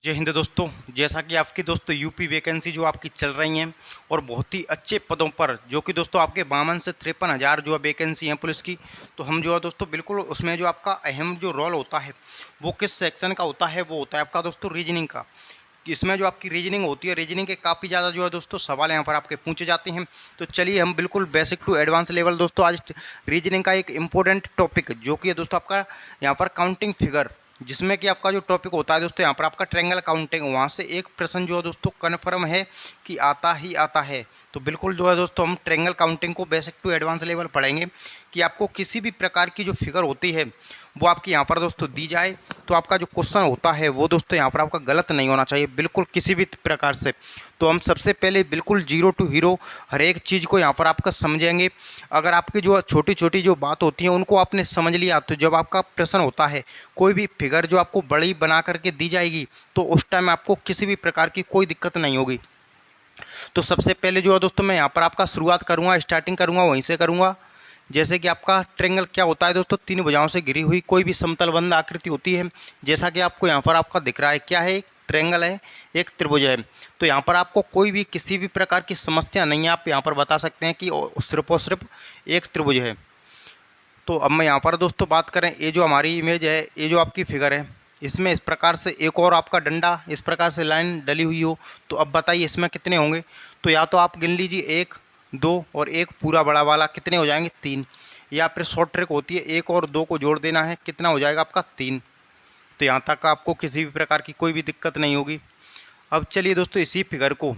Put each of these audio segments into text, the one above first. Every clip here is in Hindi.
जय हिंद दोस्तों। जैसा कि आपकी दोस्तों यूपी वैकेंसी जो आपकी चल रही हैं और बहुत ही अच्छे पदों पर जो कि दोस्तों आपके 52 से 53 हज़ार जो है वैकेंसी हैं पुलिस की। तो हम जो है दोस्तों बिल्कुल उसमें जो आपका अहम जो रोल होता है वो किस सेक्शन का होता है, वो होता है आपका दोस्तों रीजनिंग का। इसमें जो आपकी रीजनिंग होती है, रीजनिंग के काफ़ी ज़्यादा जो है दोस्तों सवाल यहाँ पर आपके पूछे जाते हैं। तो चलिए हम बिल्कुल बेसिक टू एडवांस लेवल दोस्तों आज रीजनिंग का एक इम्पोर्टेंट टॉपिक जो कि है दोस्तों आपका यहाँ पर काउंटिंग फिगर, जिसमें कि आपका जो टॉपिक होता है दोस्तों यहाँ पर आपका ट्रायंगल काउंटिंग, वहाँ से एक प्रश्न जो है दोस्तों कन्फर्म है कि आता ही आता है। तो बिल्कुल जो है दोस्तों हम ट्रायंगल काउंटिंग को बेसिक टू एडवांस लेवल पढ़ेंगे कि आपको किसी भी प्रकार की जो फिगर होती है वो आपकी यहाँ पर दोस्तों दी जाए तो आपका जो क्वेश्चन होता है वो दोस्तों यहाँ पर आपका गलत नहीं होना चाहिए बिल्कुल किसी भी प्रकार से। तो हम सबसे पहले बिल्कुल जीरो टू हीरो हर एक चीज़ को यहाँ पर आपका समझेंगे। अगर आपकी जो छोटी छोटी जो बात होती है उनको आपने समझ लिया तो जब आपका प्रश्न होता है कोई भी फिगर जो आपको बड़ी बना करके दी जाएगी तो उस टाइम आपको किसी भी प्रकार की कोई दिक्कत नहीं होगी। तो सबसे पहले जो है दोस्तों मैं यहाँ पर आपका शुरुआत करूँगा, स्टार्टिंग करूँगा वहीं से करूँगा। जैसे कि आपका ट्रायंगल क्या होता है दोस्तों, तीन भुजाओं से घिरी हुई कोई भी समतलबंध आकृति होती है। जैसा कि आपको यहाँ पर आपका दिख रहा है, क्या है, एक ट्रायंगल है, एक त्रिभुज है। तो यहाँ पर आपको कोई भी किसी भी प्रकार की समस्या नहीं है, आप यहाँ पर बता सकते हैं कि सिर्फ और सिर्फ एक त्रिभुज है। तो अब मैं यहाँ पर दोस्तों बात करें, ये जो हमारी इमेज है, ये जो आपकी फिगर है, इसमें इस प्रकार से एक और आपका डंडा इस प्रकार से लाइन डली हुई हो, तो अब बताइए इसमें कितने होंगे। तो या तो आप गिन लीजिए, एक, दो और एक पूरा बड़ा वाला, कितने हो जाएंगे, तीन। या फिर शॉर्ट ट्रिक होती है, एक और दो को जोड़ देना है, कितना हो जाएगा आपका, तीन। तो यहाँ तक आपको किसी भी प्रकार की कोई भी दिक्कत नहीं होगी। अब चलिए दोस्तों इसी फिगर को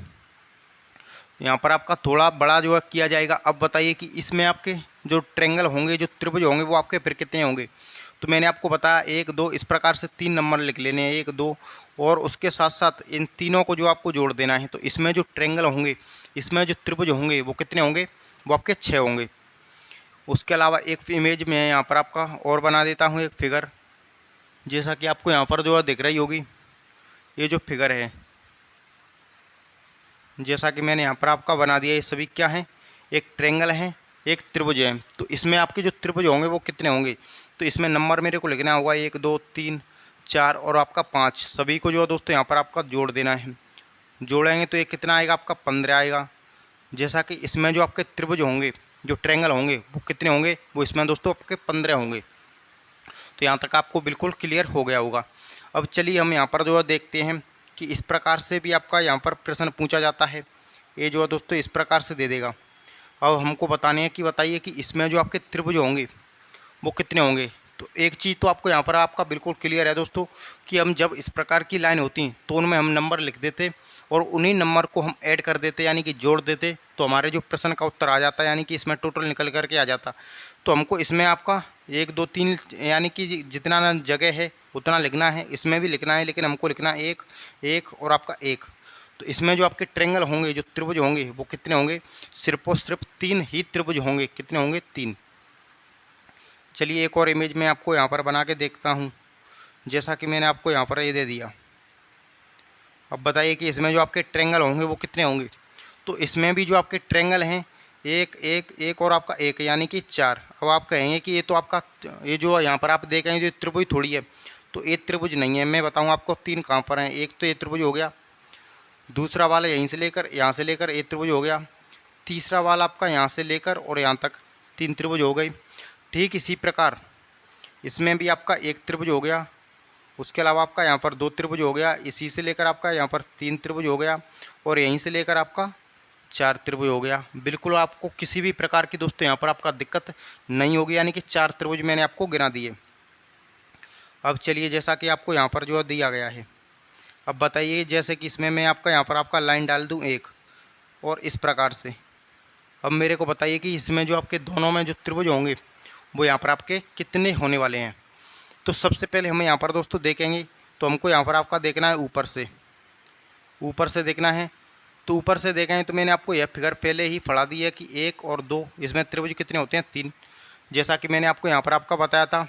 यहाँ पर आपका थोड़ा बड़ा जो है किया जाएगा। अब बताइए कि इसमें आपके जो ट्रायंगल होंगे, जो त्रिभुज होंगे, वो आपके फिर कितने होंगे। तो मैंने आपको बताया एक, दो, इस प्रकार से तीन नंबर लिख लेने हैं, एक, दो, और उसके साथ साथ इन तीनों को जो आपको जोड़ देना है। तो इसमें जो ट्रायंगल होंगे, इसमें जो त्रिभुज होंगे वो कितने होंगे, वो आपके 6 होंगे। उसके अलावा एक इमेज में यहाँ पर आपका और बना देता हूँ एक फिगर, जैसा कि आपको यहाँ पर जो है दिख रही होगी। ये जो फिगर है, जैसा कि मैंने यहाँ पर आपका बना दिया, ये सभी क्या हैं, एक ट्रायंगल है, एक त्रिभुज है। तो इसमें आपके जो त्रिभुज होंगे वो कितने होंगे, तो इसमें नंबर मेरे को लिखना होगा, एक, दो, तीन, चार और आपका 5। सभी को जो है दोस्तों यहाँ पर आपका जोड़ देना है। जोड़ेंगे तो ये कितना आएगा आपका, 15 आएगा। जैसा कि इसमें जो आपके त्रिभुज होंगे, जो ट्रायंगल होंगे, वो कितने होंगे, वो इसमें दोस्तों आपके 15 होंगे। तो यहाँ तक आपको बिल्कुल क्लियर हो गया होगा। अब चलिए हम यहाँ पर जो है देखते हैं कि इस प्रकार से भी आपका यहाँ पर प्रश्न पूछा जाता है। ये जो है दोस्तों इस प्रकार से दे देगा। अब हमको बताने हैं कि बताइए कि इसमें जो आपके त्रिभुज होंगे वो कितने होंगे। तो एक चीज़ तो आपको यहाँ पर आपका बिल्कुल क्लियर है दोस्तों कि हम जब इस प्रकार की लाइन होती तो उनमें हम नंबर लिख देते और उन्हीं नंबर को हम ऐड कर देते, यानी कि जोड़ देते, तो हमारे जो प्रश्न का उत्तर आ जाता, यानी कि इसमें टोटल निकल करके आ जाता। तो हमको इसमें आपका एक, दो, तीन, यानी कि जितना जगह है उतना लिखना है, इसमें भी लिखना है, लेकिन हमको लिखना है एक, एक और आपका एक। तो इसमें जो आपके ट्रायंगल होंगे, जो त्रिभुज होंगे, वो कितने होंगे, सिर्फ और सिर्फ तीन ही त्रिभुज होंगे। कितने होंगे, तीन। चलिए एक और इमेज में आपको यहाँ पर बना के देखता हूँ, जैसा कि मैंने आपको यहाँ पर ये दे दिया। अब बताइए कि इसमें जो आपके ट्रायंगल होंगे वो कितने होंगे। तो इसमें भी जो आपके ट्रायंगल हैं, एक, एक, एक और आपका एक, यानी कि 4। अब आप कहेंगे कि ये तो आपका, ये जो यहाँ पर आप देखेंगे जो त्रिभुज थोड़ी है, तो ये त्रिभुज नहीं है। मैं बताऊँ आपको तीन कहाँ पर हैं। एक तो ये त्रिभुज हो गया, दूसरा वाला यहीं से लेकर यहाँ से लेकर ये त्रिभुज हो गया, तीसरा वाला आपका यहाँ से लेकर और यहाँ तक, तीन त्रिभुज हो गए। ठीक इसी प्रकार इसमें भी आपका एक त्रिभुज हो गया, उसके अलावा आपका यहाँ पर दो त्रिभुज हो गया, इसी से लेकर आपका यहाँ पर तीन त्रिभुज हो गया, और यहीं से लेकर आपका चार त्रिभुज हो गया। बिल्कुल आपको किसी भी प्रकार की दोस्तों यहाँ पर आपका दिक्कत नहीं होगी, यानी कि चार त्रिभुज मैंने आपको गिना दिए। अब चलिए जैसा कि आपको यहाँ पर जो दिया गया है, अब बताइए जैसे कि इसमें मैं आपका यहाँ पर आपका लाइन डाल दूँ एक, और इस प्रकार से। अब मेरे को बताइए कि इसमें जो आपके दोनों में जो त्रिभुज होंगे वो यहाँ पर आपके कितने होने वाले हैं। तो सबसे पहले हमें यहाँ पर दोस्तों देखेंगे, तो हमको यहाँ पर आपका देखना है ऊपर से, ऊपर से देखना है। तो ऊपर से देखेंगे तो मैंने आपको यह फिगर पहले ही पढ़ा दी है कि एक और दो, इसमें त्रिभुज कितने होते हैं, तीन। जैसा कि मैंने आपको यहाँ पर आपका बताया था,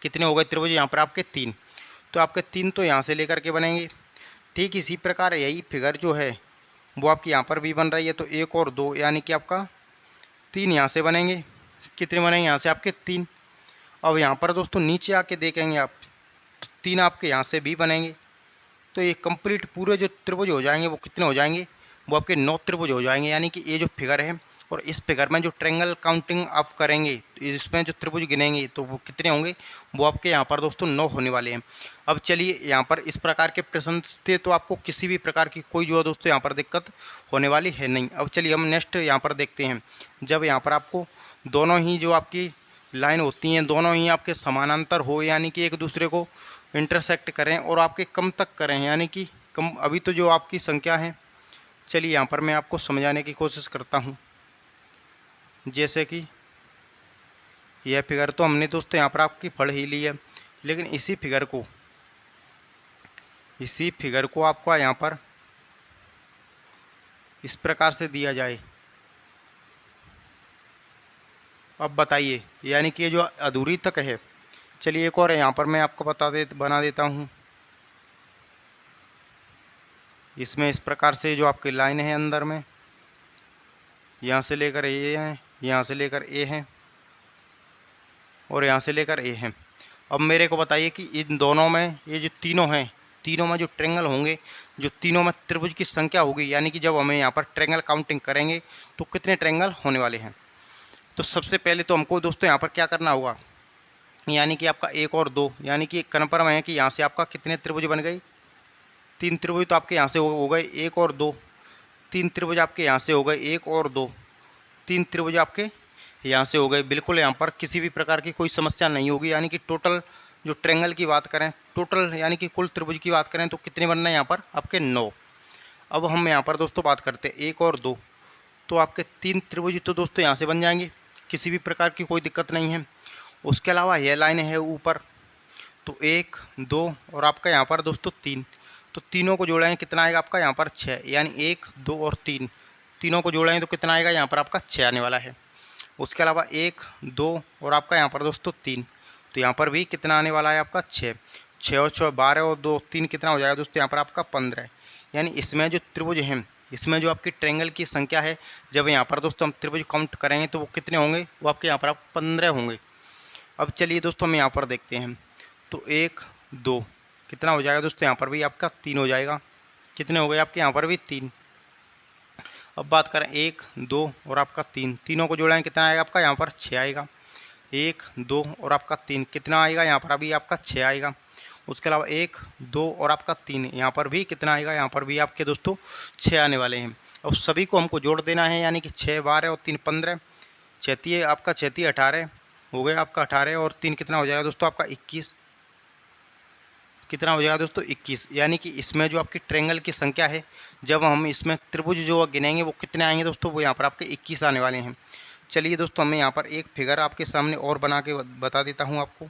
कितने हो गए त्रिभुज यहाँ पर आपके, तीन। तो आपके तीन तो यहाँ से लेकर के बनेंगे। ठीक इसी प्रकार यही फिगर जो है वो आपकी यहाँ पर भी बन रही है। तो एक और दो, यानी कि आपका तीन यहाँ से बनेंगे। कितने बनेंगे यहाँ से आपके, तीन। अब यहाँ पर दोस्तों नीचे आके देखेंगे आप, तो तीन आपके यहाँ से भी बनेंगे। तो ये कंप्लीट पूरे जो त्रिभुज हो जाएंगे वो कितने हो जाएंगे, वो आपके 9 त्रिभुज हो जाएंगे। यानी कि ये जो फिगर है और इस फिगर में जो ट्रेंगल काउंटिंग आप करेंगे तो इसमें जो त्रिभुज गिनेंगे तो वो कितने होंगे, वो आपके यहाँ पर दोस्तों 9 होने वाले हैं। अब चलिए यहाँ पर इस प्रकार के प्रश्न थे तो आपको किसी भी प्रकार की कोई जो है दोस्तों यहाँ पर दिक्कत होने वाली है नहीं। अब चलिए हम नेक्स्ट यहाँ पर देखते हैं। जब यहाँ पर आपको दोनों ही जो आपकी लाइन होती हैं दोनों ही आपके समानांतर हो, यानी कि एक दूसरे को इंटरसेक्ट करें और आपके कम तक करें, यानी कि कम, अभी तो जो आपकी संख्या है, चलिए यहाँ पर मैं आपको समझाने की कोशिश करता हूँ। जैसे कि यह फिगर तो हमने दोस्तों यहाँ पर आपकी पढ़ ही ली है, लेकिन इसी फिगर को आपका यहाँ पर इस प्रकार से दिया जाए। अब बताइए, यानी कि ये जो अधूरी तक है, चलिए एक और यहाँ पर मैं आपको बना देता हूँ। इसमें इस प्रकार से जो आपकी लाइन है अंदर में, यहाँ से लेकर ए है, यहाँ से लेकर ए है और यहाँ से लेकर ए है। अब मेरे को बताइए कि इन दोनों में ये जो तीनों हैं, तीनों में जो ट्रेंगल होंगे, जो तीनों में त्रिभुज की संख्या होगी, यानी कि जब हमें यहाँ पर ट्रेंगल काउंटिंग करेंगे तो कितने ट्रेंगल होने वाले हैं। तो सबसे पहले तो हमको दोस्तों यहाँ पर क्या करना होगा, यानी कि आपका 1 और 2, यानी कि कन्फर्म है कि यहाँ से आपका कितने त्रिभुज बन गए, 3 त्रिभुज तो आपके यहाँ से हो गए, 1 और 2, 3 त्रिभुज आपके यहाँ से हो गए, 1 और 2, 3 त्रिभुज आपके यहाँ से हो गए। बिल्कुल यहाँ पर किसी भी प्रकार की कोई समस्या नहीं होगी। यानी कि टोटल जो ट्रेंगल की बात करें, टोटल यानी कि कुल त्रिभुज की बात करें तो कितने बनना है यहाँ पर आपके 9। अब हम यहाँ पर दोस्तों बात करते हैं 1 और 2, तो आपके 3 त्रिभुज तो दोस्तों यहाँ से बन जाएंगे, किसी भी प्रकार की कोई दिक्कत नहीं है। उसके अलावा यह लाइन है ऊपर, तो 1 2 और आपका यहाँ पर दोस्तों 3, तो तीनों को जोड़ेंगे कितना आएगा आपका यहाँ पर 6, यानी 1 2 और 3, तीनों को जोड़ेंगे तो कितना आएगा यहाँ पर आपका 6 आने वाला है। उसके अलावा 1 2 और आपका यहाँ पर दोस्तों 3, तो यहाँ पर भी कितना आने वाला है आपका 6, 6 और 6 12 और 2 3 कितना हो जाएगा दोस्तों यहाँ पर आपका 15। यानी इसमें जो त्रिभुज हैं, इसमें जो आपकी ट्रेंगल की संख्या है, जब यहाँ पर दोस्तों हम त्रिभुज काउंट करेंगे तो वो कितने होंगे, वो आपके यहाँ पर आप 15 होंगे। अब चलिए दोस्तों हम यहाँ पर देखते हैं, तो 1 2 कितना हो जाएगा दोस्तों, यहाँ पर भी आपका 3 हो जाएगा, कितने हो गए आपके यहाँ पर भी 3। अब बात करें 1 2 और आपका 3, तीनों को जोड़ेंगे कितना आएगा आपका यहाँ पर 6 आएगा, 1 2 और आपका 3 कितना आएगा यहाँ पर अभी आपका 6 आएगा। उसके अलावा 1 2 और आपका 3, यहाँ पर भी कितना आएगा, यहाँ पर भी आपके दोस्तों 6 आने वाले हैं। अब सभी को हमको जोड़ देना है, यानी कि 6 12 और 3 15, 6 आपका 6 18 हो गया आपका 18 और 3 कितना हो जाएगा दोस्तों आपका 21, कितना हो जाएगा दोस्तों 21। यानी कि इसमें जो आपकी ट्रेंगल की संख्या है, जब हम इसमें त्रिभुज जो गिनेंगे वो कितने आएंगे दोस्तों, वो यहाँ पर आपके 21 आने वाले हैं। चलिए दोस्तों मैं यहाँ पर एक फिगर आपके सामने और बना के बता देता हूँ आपको,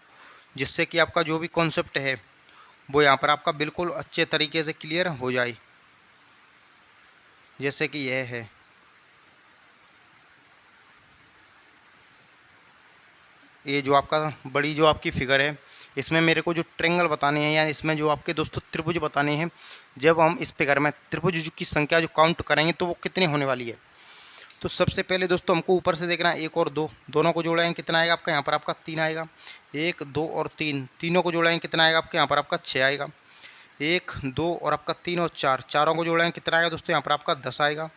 जिससे कि आपका जो भी कॉन्सेप्ट है वो यहाँ पर आपका बिल्कुल अच्छे तरीके से क्लियर हो जाए। जैसे कि यह है, ये जो आपका बड़ी जो आपकी फिगर है, इसमें मेरे को जो ट्रेंगल बताने हैं या इसमें जो आपके दोस्तों त्रिभुज बताने हैं, जब हम इस फिगर में त्रिभुज की संख्या जो काउंट करेंगे तो वो कितने होने वाली है। तो सबसे पहले दोस्तों हमको ऊपर से देखना है 1 और 2, दोनों को जोड़ेंगे कितना आएगा आपका यहाँ पर आपका 3 आएगा, 1 2 और 3, तीनों को जोड़ेंगे कितना आएगा आपके यहाँ पर आपका 6 आएगा, 1 2 और आपका 3 और 4, चारों को जोड़ेंगे कितना आएगा दोस्तों यहाँ पर आपका 10 आएगा।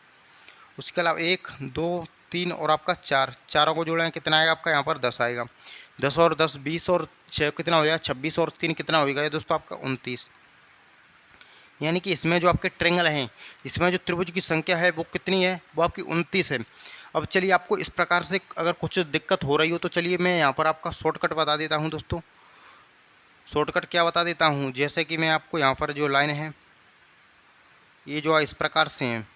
उसके अलावा 1 2 3 और आपका 4, चारों को जोड़ेंगे कितना आएगा आपका यहाँ पर 10 आएगा, 10 और 10 20 और 6 कितना हो जाएगा 26 और 3 कितना होगा दोस्तों आपका 29। यानी कि इसमें जो आपके ट्रेंगल हैं, इसमें जो त्रिभुज की संख्या है वो कितनी है, वो आपकी 29 है। अब चलिए आपको इस प्रकार से अगर कुछ दिक्कत हो रही हो तो चलिए मैं यहाँ पर आपका शॉर्टकट बता देता हूँ दोस्तों। शॉर्टकट क्या बता देता हूँ, जैसे कि मैं आपको यहाँ पर जो लाइन है ये जो इस प्रकार से हैं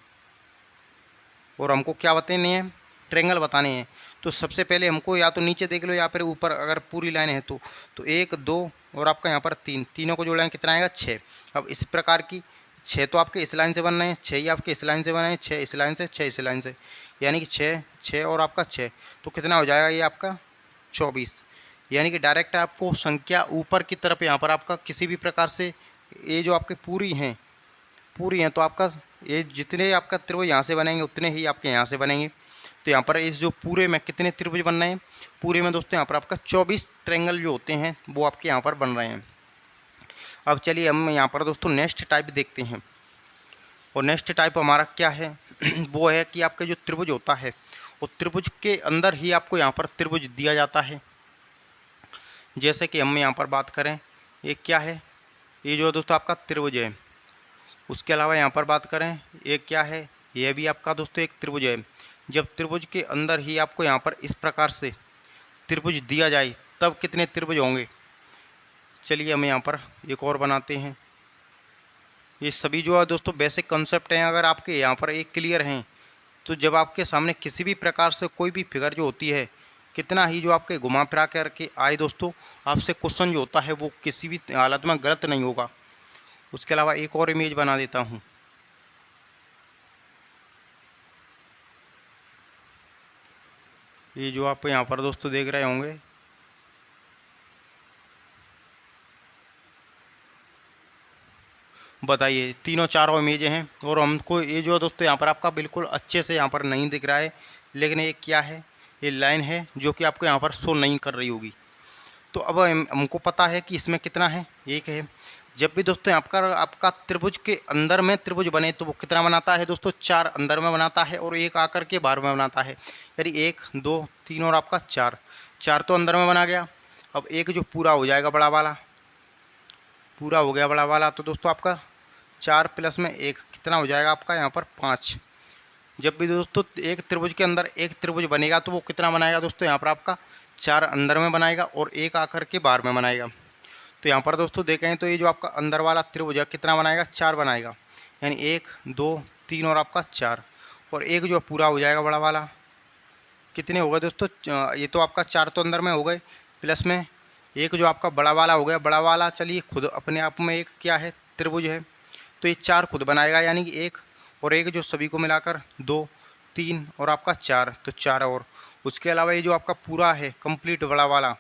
और हमको क्या बताने हैं, ट्रेंगल बताने हैं। तो सबसे पहले हमको या तो नीचे देख लो या फिर ऊपर, अगर पूरी लाइन है तो 1 2 और आपका यहाँ पर 3, तीनों को जोड़ेंगे कितना आएगा 6। अब इस प्रकार की 6 तो आपके इस लाइन से बन रहे हैं, 6 ही आपके इस लाइन से बने हैं, 6 इस लाइन से, 6 इस लाइन से, यानी कि 6 6 और आपका 6, तो कितना हो जाएगा ये आपका 24। यानी कि डायरेक्ट आपको संख्या ऊपर की तरफ यहाँ पर आपका किसी भी प्रकार से ये जो आपके पूरी हैं तो आपका ये जितने आपका त्रिभुज यहाँ से बनेंगे उतने ही आपके यहाँ से बनेंगे। तो यहाँ पर इस जो पूरे में कितने त्रिभुज बन रहे हैं, पूरे में दोस्तों यहाँ पर आपका 24 ट्रेंगल जो होते हैं वो आपके यहाँ पर बन रहे हैं। अब चलिए हम यहाँ पर दोस्तों नेक्स्ट टाइप देखते हैं। और नेक्स्ट टाइप हमारा क्या है वो है कि आपका जो त्रिभुज होता है वो त्रिभुज के अंदर ही आपको यहाँ पर त्रिभुज दिया जाता है। जैसे कि हम यहाँ पर बात करें, ये क्या है, ये जो दोस्तों आपका त्रिभुज है। उसके अलावा यहाँ पर बात करें, ये क्या है, यह भी आपका दोस्तों एक त्रिभुज है। जब त्रिभुज के अंदर ही आपको यहाँ पर इस प्रकार से त्रिभुज दिया जाए तब कितने त्रिभुज होंगे। चलिए हम यहाँ पर एक और बनाते हैं। ये सभी जो है दोस्तों बेसिक कॉन्सेप्ट हैं, अगर आपके यहाँ पर एक क्लियर हैं तो जब आपके सामने किसी भी प्रकार से कोई भी फिगर जो होती है, कितना ही जो आपके घुमा फिरा करके आए दोस्तों, आपसे क्वेश्चन जो होता है वो किसी भी हालत में गलत नहीं होगा। उसके अलावा एक और इमेज बना देता हूँ। ये जो आप यहाँ पर दोस्तों देख रहे होंगे, बताइए तीनों चारों इमेजें हैं और हमको ये जो दोस्तों यहाँ पर आपका बिल्कुल अच्छे से यहाँ पर नहीं दिख रहा है, लेकिन ये क्या है, ये लाइन है जो कि आपको यहाँ पर शो नहीं कर रही होगी। तो अब हमको पता है कि इसमें कितना है, एक है। जब भी दोस्तों यहाँ पर आपका त्रिभुज के अंदर में त्रिभुज बने तो वो कितना बनाता है दोस्तों, 4 अंदर में बनाता है और एक आकर के बाहर में बनाता है। यानी 1 2 3 और आपका 4 तो अंदर में बना गया। अब एक जो पूरा हो जाएगा बड़ा वाला, पूरा हो गया बड़ा वाला, तो दोस्तों आपका 4 प्लस में 1 कितना हो जाएगा आपका यहाँ पर 5। जब भी दोस्तों एक त्रिभुज के अंदर एक त्रिभुज बनेगा तो वो कितना बनाएगा दोस्तों, यहाँ पर आपका 4 अंदर में बनाएगा और एक आकर के बाहर में बनाएगा। तो यहाँ पर दोस्तों देखें तो ये जो आपका अंदर वाला त्रिभुज है कितना बनाएगा, 4 बनाएगा। यानी 1 2 3 और आपका 4, और एक जो पूरा हो जाएगा बड़ा वाला, कितने हो गए दोस्तों, ये तो आपका 4 तो अंदर में हो गए, प्लस में एक जो आपका बड़ा वाला हो गया। बड़ा वाला चलिए खुद अपने आप में एक क्या है, त्रिभुज है, तो ये 4 खुद बनाएगा, यानी कि 1 और 1 जो सभी को मिलाकर 2 3 और आपका 4, तो 4 और उसके अलावा ये जो आपका पूरा है कंप्लीट बड़ा वाला,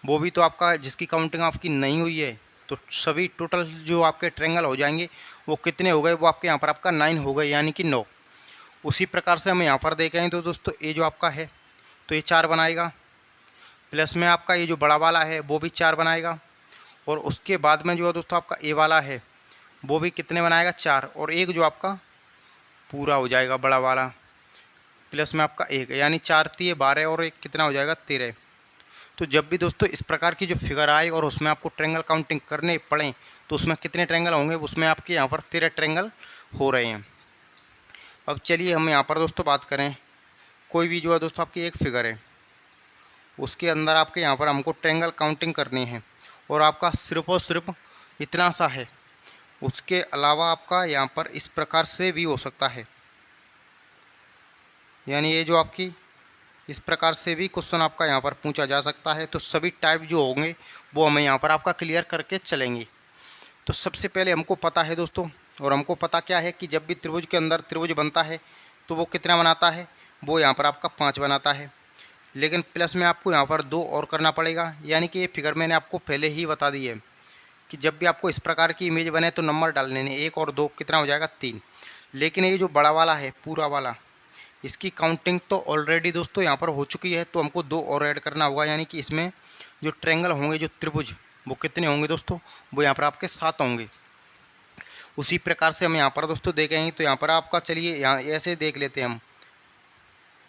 वो भी तो आपका जिसकी काउंटिंग आपकी नहीं हुई है, तो सभी टोटल जो आपके ट्रायंगल हो जाएंगे वो कितने हो गए, वो आपके यहाँ पर आपका 9 हो गए, यानी कि 9। उसी प्रकार से हम यहाँ पर देखें तो दोस्तों ये जो आपका है तो ये 4 बनाएगा, प्लस में आपका ये जो बड़ा वाला है वो भी 4 बनाएगा, और उसके बाद में जो है दोस्तों आपका ए वाला है वो भी कितने बनाएगा, 4, और एक जो आपका पूरा हो जाएगा बड़ा वाला, प्लस में आपका 1, यानी 4 3 12 और 1 कितना हो जाएगा 13। तो जब भी दोस्तों इस प्रकार की जो फिगर आए और उसमें आपको ट्रायंगल काउंटिंग करने पड़े तो उसमें कितने ट्रायंगल होंगे, उसमें आपके यहाँ पर 13 ट्रायंगल हो रहे हैं। अब चलिए हम यहाँ पर दोस्तों बात करें, कोई भी जो है दोस्तों आपकी एक फिगर है, उसके अंदर आपके यहाँ पर हमको ट्रायंगल काउंटिंग करनी है और आपका सिर्फ और सिर्फ इतना सा है। उसके अलावा आपका यहाँ पर इस प्रकार से भी हो सकता है, यानी ये जो आपकी इस प्रकार से भी क्वेश्चन आपका यहाँ पर पूछा जा सकता है। तो सभी टाइप जो होंगे वो हमें यहाँ पर आपका क्लियर करके चलेंगे। तो सबसे पहले हमको पता है दोस्तों, और हमको पता क्या है कि जब भी त्रिभुज के अंदर त्रिभुज बनता है तो वो कितना बनाता है, वो यहाँ पर आपका 5 बनाता है। लेकिन प्लस में आपको यहाँ पर 2 और करना पड़ेगा, यानी कि ये फिगर मैंने आपको पहले ही बता दी है कि जब भी आपको इस प्रकार की इमेज बने तो नंबर डालने ने 1 और 2 कितना हो जाएगा 3। लेकिन ये जो बड़ा वाला है पूरा वाला, इसकी काउंटिंग तो ऑलरेडी दोस्तों यहाँ पर हो चुकी है, तो हमको 2 और ऐड करना होगा, यानी कि इसमें जो ट्रायंगल होंगे जो त्रिभुज वो कितने होंगे दोस्तों, वो यहाँ पर आपके 7 होंगे। उसी प्रकार से हम यहाँ पर दोस्तों देखेंगे तो यहाँ पर आपका चलिए यहाँ ऐसे देख लेते हैं हम,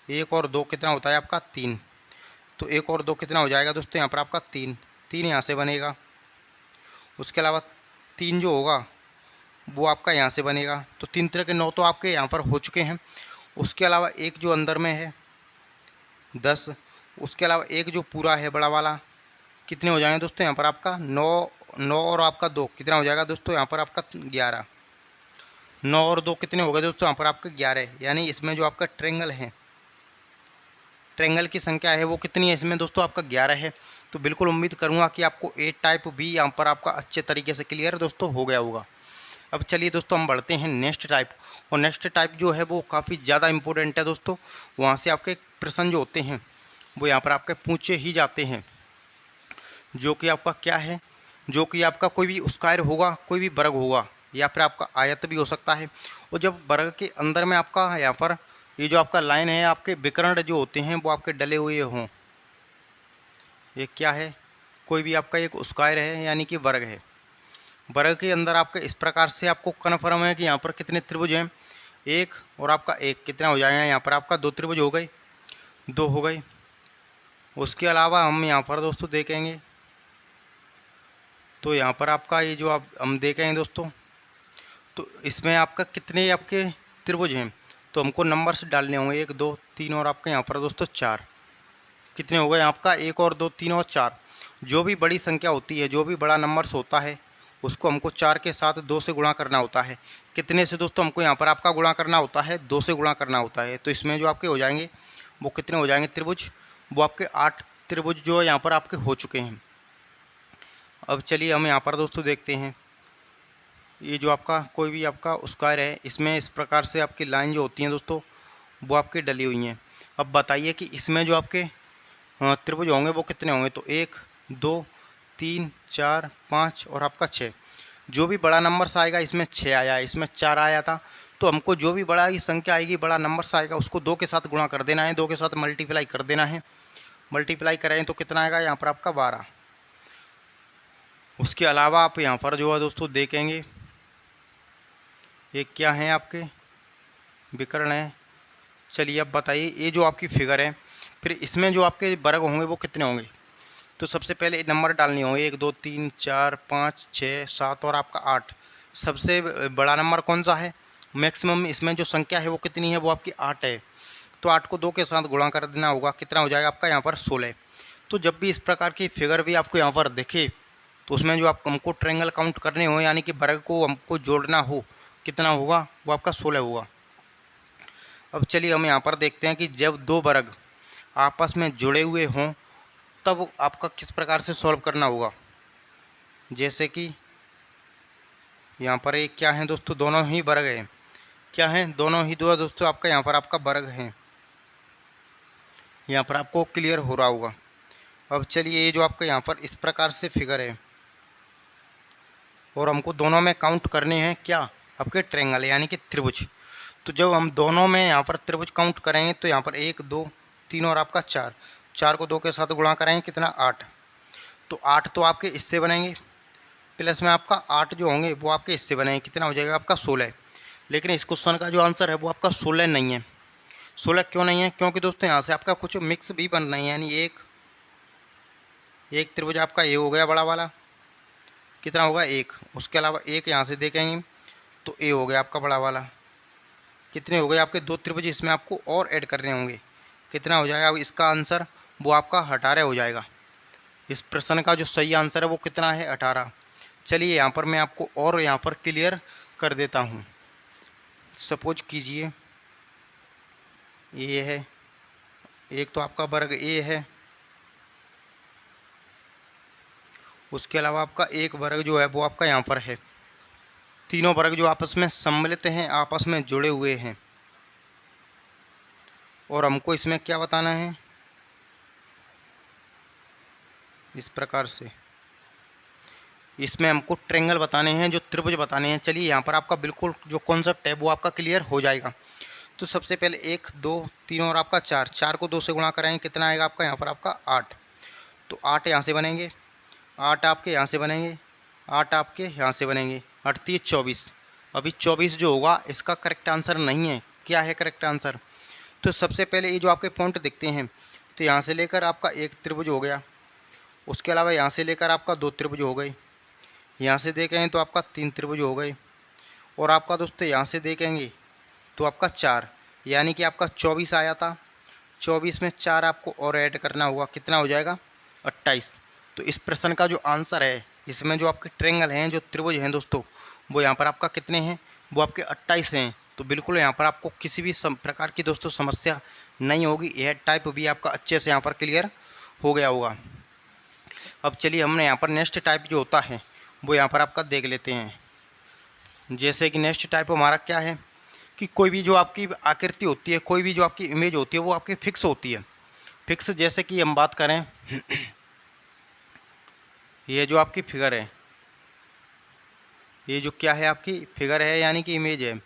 1 और 2 कितना होता है आपका 3, तो 1 और 2 कितना हो जाएगा दोस्तों यहाँ पर आपका 3 यहाँ से बनेगा। उसके अलावा 3 जो होगा वो आपका यहाँ से बनेगा, तो 3 तरह के 9 तो आपके यहाँ पर हो चुके हैं। उसके अलावा एक जो अंदर में है 10, उसके अलावा एक जो पूरा है बड़ा वाला, कितने हो जाएंगे दोस्तों यहाँ पर आपका 9 और आपका 2 कितना हो जाएगा दोस्तों यहाँ पर आपका 11। 9 और 2 कितने हो गए दोस्तों यहाँ पर आपका 11, यानी इसमें जो आपका ट्रायंगल है, ट्रायंगल की संख्या है वो कितनी है इसमें दोस्तों आपका 11 है। तो बिल्कुल उम्मीद करूँगा कि आपको ए टाइप भी यहाँ पर आपका अच्छे तरीके से क्लियर दोस्तों हो गया होगा। अब चलिए दोस्तों हम बढ़ते हैं नेक्स्ट टाइप, और नेक्स्ट टाइप जो है वो काफ़ी ज़्यादा इंपॉर्टेंट है दोस्तों। वहाँ से आपके प्रश्न जो होते हैं वो यहाँ पर आपके पूछे ही जाते हैं, जो कि आपका क्या है, जो कि आपका कोई भी स्क्वायर होगा, कोई भी वर्ग होगा, या फिर आपका आयत भी हो सकता है। और जब वर्ग के अंदर में आपका यहाँ पर ये जो आपका लाइन है, आपके विकर्ण जो होते हैं वो आपके डले हुए हों, ये क्या है, कोई भी आपका एक स्क्वायर है यानी कि वर्ग है, वर्ग के अंदर आपके इस प्रकार से आपको कन्फर्म है कि यहाँ पर कितने त्रिभुज हैं, एक और आपका एक, कितना हो जाएगा यहाँ पर आपका दो त्रिभुज हो गए, दो हो गए। उसके अलावा हम यहाँ पर दोस्तों देखेंगे तो यहाँ पर आपका ये जो आप हम देखेंगे दोस्तों, तो इसमें आपका कितने आपके त्रिभुज हैं, तो हमको नंबर्स डालने होंगे, एक दो तीन और आपके यहाँ पर दोस्तों चार। कितने हो गए आपका, एक और दो तीन और चार। जो भी बड़ी संख्या होती है, जो भी बड़ा नंबर्स होता है, उसको हमको चार के साथ दो से गुणा करना होता है। कितने से दोस्तों, हमको यहाँ पर आपका गुणा करना होता है, दो से गुणा करना होता है। तो इसमें जो आपके हो जाएंगे वो कितने हो जाएंगे त्रिभुज, वो आपके 8 त्रिभुज जो यहाँ पर आपके हो चुके हैं। अब चलिए हम यहाँ पर दोस्तों देखते हैं, ये जो आपका कोई भी आपका स्क्वायर है, इसमें इस प्रकार से आपकी लाइन जो होती हैं दोस्तों वो आपकी डली हुई हैं। अब बताइए कि इसमें जो आपके त्रिभुज होंगे वो कितने होंगे, तो एक दो तीन चार पाँच और आपका छः। जो भी बड़ा नंबर आएगा, इसमें छः आया है, इसमें चार आया था, तो हमको जो भी बड़ा ही संख्या आएगी, बड़ा नंबर आएगा, उसको दो के साथ गुणा कर देना है, दो के साथ मल्टीप्लाई कर देना है। मल्टीप्लाई करें तो कितना आएगा यहाँ पर आपका 12। उसके अलावा आप यहाँ पर जो है दोस्तों देखेंगे, ये क्या है आपके विकर्ण है। चलिए अब बताइए, ये जो आपकी फिगर है, फिर इसमें जो आपके वर्ग होंगे वो कितने होंगे, तो सबसे पहले नंबर डालने होंगे, एक दो तीन चार पाँच छः सात और आपका 8। सबसे बड़ा नंबर कौन सा है, मैक्सिमम इसमें जो संख्या है वो कितनी है, वो आपकी 8 है। तो 8 को 2 के साथ गुणा कर देना होगा, कितना हो जाएगा आपका यहाँ पर 16। तो जब भी इस प्रकार की फिगर भी आपको यहाँ पर दिखे, तो उसमें जो आप हमको ट्रायंगल काउंट करने हो, यानी कि वर्ग को हमको जोड़ना हो, कितना होगा, वो आपका 16 होगा। अब चलिए हम यहाँ पर देखते हैं कि जब दो वर्ग आपस में जुड़े हुए हों तब आपका किस प्रकार से सॉल्व करना होगा। जैसे कि यहाँ पर एक क्या है दोस्तों, दोनों ही वर्ग हैं, क्या हैं, दोनों ही दो दोस्तों आपका यहाँ पर आपका वर्ग हैं। यहाँ पर आपको क्लियर हो रहा होगा। अब चलिए, ये जो आपका यहाँ पर इस प्रकार से फिगर है और हमको दोनों में काउंट करने हैं क्या, आपके ट्रायंगल यानी कि त्रिभुज। तो जब हम दोनों में यहाँ पर त्रिभुज काउंट करेंगे, तो यहाँ पर एक दो तीन और आपका चार, चार को 2 के साथ गुणा करेंगे, कितना 8। तो 8 तो आपके इससे बनेंगे, प्लस में आपका 8 जो होंगे वो आपके इससे बनेंगे, कितना हो जाएगा आपका 16। लेकिन इस क्वेश्चन का जो आंसर है वो आपका 16 नहीं है। 16 क्यों नहीं है, क्योंकि दोस्तों यहाँ से आपका कुछ मिक्स भी बन रही है, यानी एक त्रिभुज आपका ये हो गया बड़ा वाला, कितना होगा 1। उसके अलावा एक यहाँ से देखेंगे तो ए हो गया आपका बड़ा वाला, कितने हो गए आपके दो त्रिभुज, इसमें आपको और ऐड करने होंगे, कितना हो जाएगा। अब इसका आंसर वो आपका 18 हो जाएगा। इस प्रश्न का जो सही आंसर है वो कितना है, 18। चलिए यहाँ पर मैं आपको और यहाँ पर क्लियर कर देता हूँ। सपोज कीजिए ये है, एक तो आपका वर्ग ए है, उसके अलावा आपका एक वर्ग जो है वो आपका यहाँ पर है। तीनों वर्ग जो आपस में सम्मिलित हैं, आपस में जुड़े हुए हैं, और हमको इसमें क्या बताना है, इस प्रकार से इसमें हमको ट्रायंगल बताने हैं, जो त्रिभुज बताने हैं। चलिए यहाँ पर आपका बिल्कुल जो कॉन्सेप्ट है वो आपका क्लियर हो जाएगा। तो सबसे पहले एक दो तीन और आपका चार, चार को 2 से गुणा कराएंगे, कितना आएगा आपका यहाँ पर आपका 8। तो 8 यहाँ से बनेंगे, 8 आपके यहाँ से बनेंगे, 8 आपके यहाँ से बनेंगे, 8 3 24। अभी 24 जो होगा इसका करेक्ट आंसर नहीं है। क्या है करेक्ट आंसर, तो सबसे पहले ये जो आपके पॉइंट दिखते हैं, तो यहाँ से लेकर आपका एक त्रिभुज हो गया, उसके अलावा यहाँ से लेकर आपका 2 त्रिभुज हो गए, यहाँ से देखेंगे तो आपका 3 त्रिभुज हो गए, और आपका दोस्तों यहाँ से देखेंगे तो आपका 4, यानी कि आपका 24 आया था, 24 में 4 आपको और ऐड करना होगा, कितना हो जाएगा 28। तो इस प्रश्न का जो आंसर है, इसमें जो आपके ट्रायंगल हैं, जो त्रिभुज हैं दोस्तों, वो यहाँ पर आपका कितने हैं, वो आपके 28 हैं। तो बिल्कुल यहाँ पर आपको किसी भी प्रकार की दोस्तों समस्या नहीं होगी। यह टाइप भी आपका अच्छे से यहाँ पर क्लियर हो गया होगा। अब चलिए हमने यहाँ पर नेक्स्ट टाइप जो होता है वो यहाँ पर आपका देख लेते हैं। जैसे कि नेक्स्ट टाइप हमारा क्या है कि कोई भी जो आपकी आकृति होती है, कोई भी जो आपकी इमेज होती है वो आपकी फिक्स होती है। फिक्स जैसे कि हम बात करें ये जो आपकी फिगर है, ये जो क्या है आपकी फिगर है यानी कि इमेज है,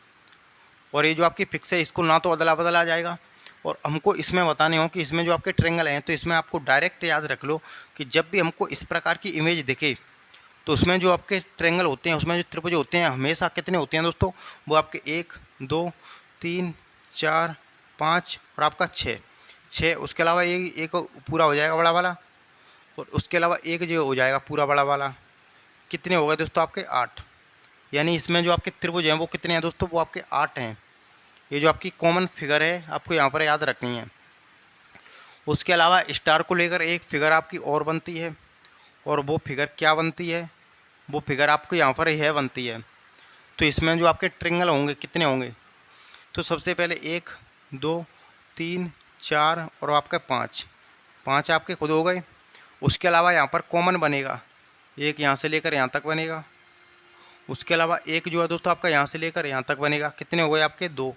और ये जो आपकी फिक्स है इसको ना तो अदला बदला जाएगा। और हमको इसमें बताने हो कि इसमें जो आपके ट्रायंगल हैं, तो इसमें आपको डायरेक्ट याद रख लो कि जब भी हमको इस प्रकार की इमेज दिखे तो उसमें जो आपके ट्रायंगल होते हैं, उसमें जो त्रिभुज होते हैं हमेशा कितने होते हैं दोस्तों, वो आपके 1 2 3 4 5 और आपका 6। उसके अलावा एक पूरा हो जाएगा बड़ा वाला, और उसके अलावा एक जो हो जाएगा पूरा बड़ा वाला। कितने हो गए दोस्तों आपके 8। यानी इसमें जो आपके त्रिभुज हैं वो कितने हैं दोस्तों, वो आपके 8 हैं। ये जो आपकी कॉमन फिगर है आपको यहाँ पर याद रखनी है। उसके अलावा स्टार को लेकर एक फिगर आपकी और बनती है, और वो फिगर क्या बनती है, वो फिगर आपको यहाँ पर यह बनती है। तो इसमें जो आपके ट्रायंगल होंगे कितने होंगे, तो सबसे पहले 1 2 3 4 और आपका 5 आपके खुद हो गए। उसके अलावा यहाँ पर कॉमन बनेगा, एक यहाँ से लेकर यहाँ तक बनेगा। उसके अलावा एक जो है दोस्तों आपका यहाँ से लेकर यहाँ तक बनेगा। कितने हो गए आपके 2।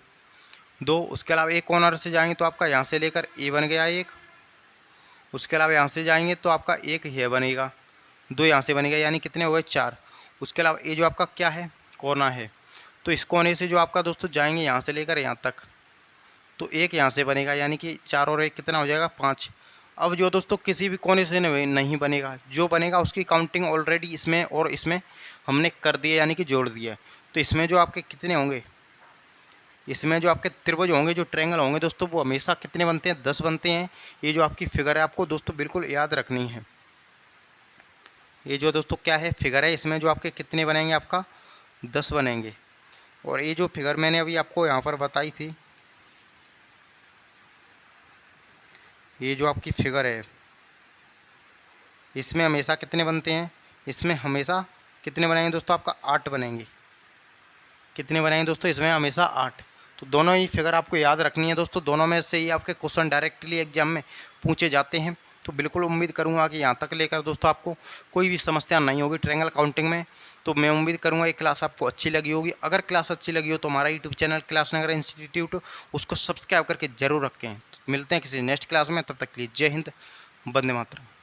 उसके अलावा एक कॉर्नर से जाएंगे तो आपका यहाँ से लेकर ए बन गया एक। उसके अलावा यहाँ से जाएंगे तो आपका एक ये बनेगा, 2 यहाँ से बनेगा, यानी कितने हो गए 4। उसके अलावा ये जो आपका क्या है, कोना है, तो इस कोने से जो आपका दोस्तों जाएंगे यहाँ से लेकर यहाँ तक, तो एक यहाँ से बनेगा, यानी कि 4 और 1 कितना हो जाएगा 5। अब जो दोस्तों किसी भी कोने से नहीं बनेगा, जो बनेगा उसकी काउंटिंग ऑलरेडी इसमें और इसमें हमने कर दिया, यानी कि जोड़ दिया। तो इसमें जो आपके कितने होंगे, इसमें जो आपके त्रिभुज होंगे, जो ट्रायंगल होंगे दोस्तों, वो हमेशा कितने बनते हैं, 10 बनते हैं। ये जो आपकी फिगर है आपको दोस्तों बिल्कुल याद रखनी है। ये जो दोस्तों क्या है फिगर है, इसमें जो आपके कितने बनेंगे, आपका 10 बनेंगे। और ये जो फिगर मैंने अभी आपको यहाँ पर बताई थी, ये जो आपकी फिगर है, इसमें हमेशा कितने बनते हैं, इसमें हमेशा कितने बनेंगे दोस्तों, आपका 8 बनेंगे। कितने बनेंगे दोस्तों, इसमें हमेशा 8। तो दोनों ही फिगर आपको याद रखनी है दोस्तों, दोनों में से ही आपके क्वेश्चन डायरेक्टली एग्जाम में पूछे जाते हैं। तो बिल्कुल उम्मीद करूंगा कि यहाँ तक लेकर दोस्तों आपको कोई भी समस्या नहीं होगी ट्रायंगल काउंटिंग में। तो मैं उम्मीद करूंगा ये क्लास आपको अच्छी लगी होगी। अगर क्लास अच्छी लगी हो तो हमारा यूट्यूब चैनल क्लास नगर इंस्टीट्यूट, उसको सब्सक्राइब करके जरूर रखें। तो मिलते हैं किसी नेक्स्ट क्लास में, तब तक के लिए जय हिंद, वंदे मातरम।